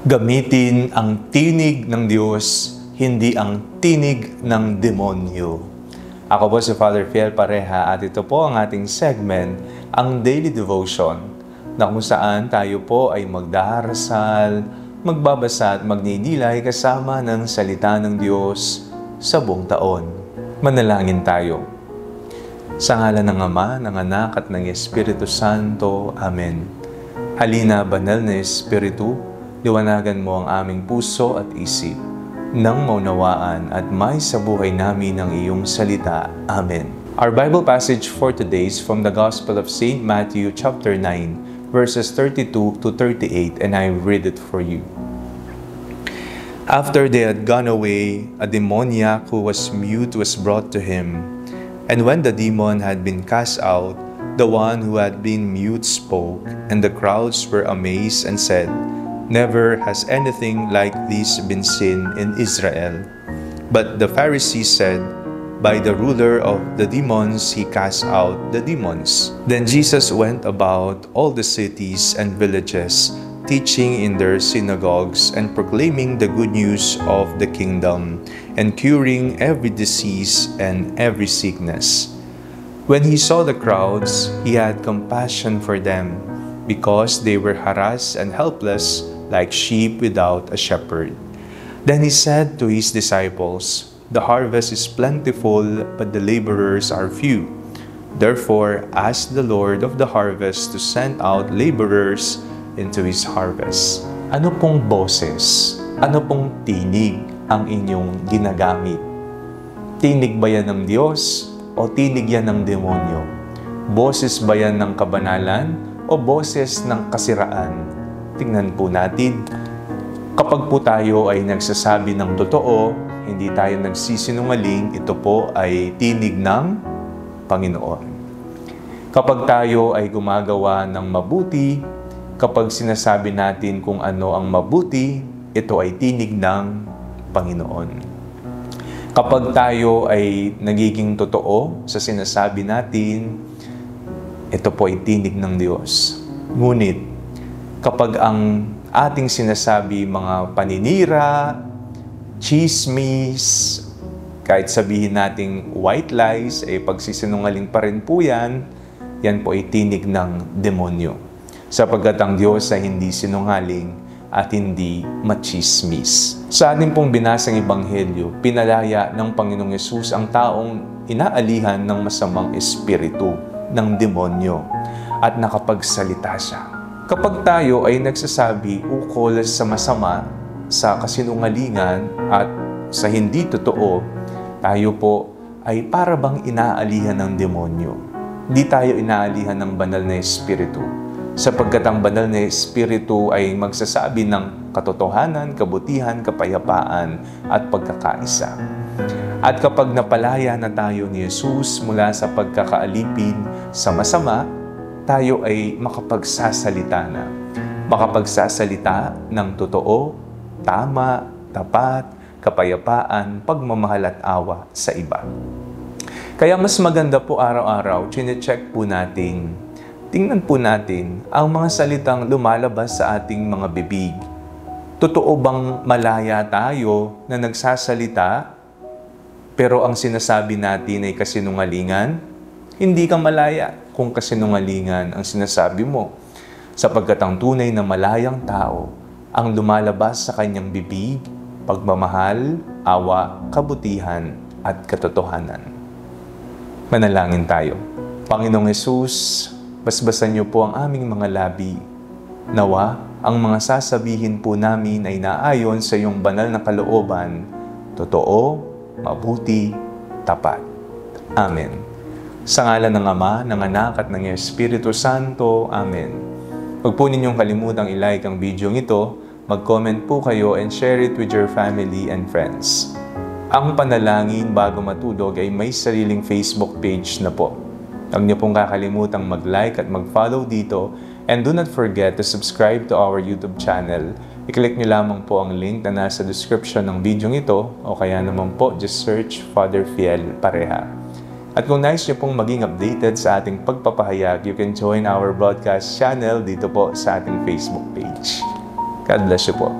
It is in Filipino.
Gamitin ang tinig ng Diyos, hindi ang tinig ng demonyo. Ako po si Father Fiel Pareha at ito po ang ating segment, ang Daily Devotion, na kung saan tayo po ay magdarasal, magbabasa at magninilay kasama ng salita ng Diyos sa buong taon. Manalangin tayo. Sa ngalan ng Ama, ng Anak at ng Espiritu Santo. Amen. Halina, banal na Espiritu, liwanagan mo ang aming puso at isip, nang maunawaan at may sa buhay namin ang iyong salita. Amen. Our Bible passage for today is from the Gospel of St. Matthew chapter 9, verses 32 to 38, and I read it for you. After they had gone away, a demoniac who was mute was brought to him. And when the demon had been cast out, the one who had been mute spoke, and the crowds were amazed and said, "Never has anything like this been seen in Israel." But the Pharisees said, "By the ruler of the demons he cast out the demons." Then Jesus went about all the cities and villages, teaching in their synagogues and proclaiming the good news of the kingdom, and curing every disease and every sickness. When he saw the crowds, he had compassion for them, because they were harassed and helpless, like sheep without a shepherd. Then he said to his disciples, "The harvest is plentiful, but the laborers are few. Therefore, ask the Lord of the harvest to send out laborers into his harvest." Ano pong boses, ano pong tinig ang inyong ginagamit? Tinig ba yan ng Diyos o tinig yan ng demonyo? Boses ba yan ng kabanalan o boses ng kasiraan? Tingnan po natin. Kapag po tayo ay nagsasabi ng totoo, hindi tayo nagsisinungaling, ito po ay tinig ng Panginoon. Kapag tayo ay gumagawa ng mabuti, kapag sinasabi natin kung ano ang mabuti, ito ay tinig ng Panginoon. Kapag tayo ay nagiging totoo sa sinasabi natin, ito po ay tinig ng Diyos. Ngunit, kapag ang ating sinasabi mga paninira, chismis, kahit sabihin nating white lies, ay pagsisinungaling pa rin po yan, yan po ay tinig ng demonyo. Sapagkat ang Diyos ay hindi sinungaling at hindi machismis. Sa ating pong binasang Ebanghelyo, pinalaya ng Panginoong Yesus ang taong inaalihan ng masamang espiritu ng demonyo at nakapagsalita siya. Kapag tayo ay nagsasabi ukol sa masama, sa kasinungalingan at sa hindi totoo, tayo po ay para bang inaalihan ng demonyo. Hindi tayo inaalihan ng banal na espiritu, sapagkat ang banal na espiritu ay magsasabi ng katotohanan, kabutihan, kapayapaan at pagkakaisa. At kapag napalaya na tayo ni Jesus mula sa pagkakaalipin sa masama, tayo ay makapagsasalita na. Makapagsasalita ng totoo, tama, tapat, kapayapaan, pagmamahal at awa sa iba. Kaya mas maganda po araw-araw, chine-check po natin, tingnan po natin ang mga salitang lumalabas sa ating mga bibig. Totoo bang malaya tayo na nagsasalita, pero ang sinasabi natin ay kasinungalingan? Hindi ka malaya kung kasinungalingan ang sinasabi mo, sapagkat ang tunay na malayang tao ang lumalabas sa kanyang bibig, pagmamahal, awa, kabutihan, at katotohanan. Manalangin tayo. Panginoong Hesus, basbasan niyo po ang aming mga labi. Nawa, ang mga sasabihin po namin ay naayon sa iyong banal na kalooban, totoo, mabuti, tapat. Amen. Sa ngalan ng Ama, ng Anak at ng Espiritu Santo. Amen. Huwag po ninyong kalimutang i-like ang video ito, mag-comment po kayo and share it with your family and friends. Ang panalangin bago matulog ay may sariling Facebook page na po. Huwag niyo pong kakalimutang mag-like at mag-follow dito, and do not forget to subscribe to our YouTube channel. I-click niyo lamang po ang link na nasa description ng video ito, o kaya naman po just search Father Fiel Pareha. At kung nais niyo pong maging updated sa ating pagpapahayag, you can join our broadcast channel dito po sa ating Facebook page. God bless you po.